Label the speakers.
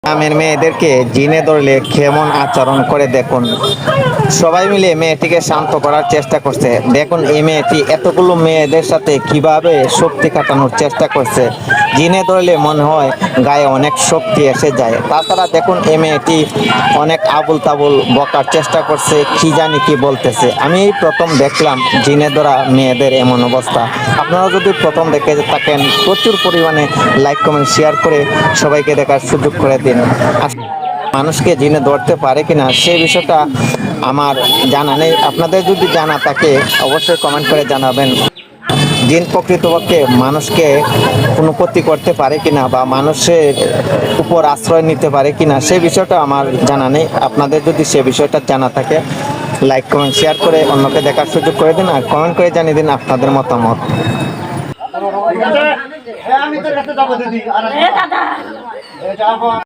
Speaker 1: গ্রামের মেয়েদেরকে জিনে ধরলে কেমন আচরণ করে দেখুন। সবাই মিলে মেয়েটিকে শান্ত করার চেষ্টা করছে। দেখুন এই মেয়েটি এতগুলো মেয়েদের সাথে কিভাবে শক্তি কাটানোর চেষ্টা করছে। জিনে ধরলে মনে হয় গায়ে অনেক শক্তি এসে যায়। তাছাড়া দেখুন এই মেয়েটি অনেক আবুল তাবুল বকার চেষ্টা করছে, কি জানি কি বলতেছে। আমি এই প্রথম দেখলাম জিনে ধরা মেয়েদের এমন অবস্থা। আপনারা যদি প্রথম দেখে থাকেন প্রচুর পরিমাণে লাইক কমেন্ট শেয়ার করে সবাইকে দেখার সুযোগ করে দিন। মানুষকে জিনে ধরতে পারে কিনা সেই বিষয়টা আমার জানা নেই। আপনাদের যদি জানা থাকে অবশ্যই কমেন্ট করে জানাবেন। জিন প্রকৃতপক্ষে মানুষকে কোনো ক্ষতি করতে পারে কিনা বা মানুষের উপর আশ্রয় নিতে পারে কিনা সেই বিষয়টা আমার জানা নেই। আপনাদের যদি সে বিষয়টা জানা থাকে লাইক কমেন্ট শেয়ার করে অন্যকে দেখার সুযোগ করে দিন আর কমেন্ট করে জানিয়ে দিন আপনাদের মতামত।
Speaker 2: আমি তোর কাছে যাবো দিদি।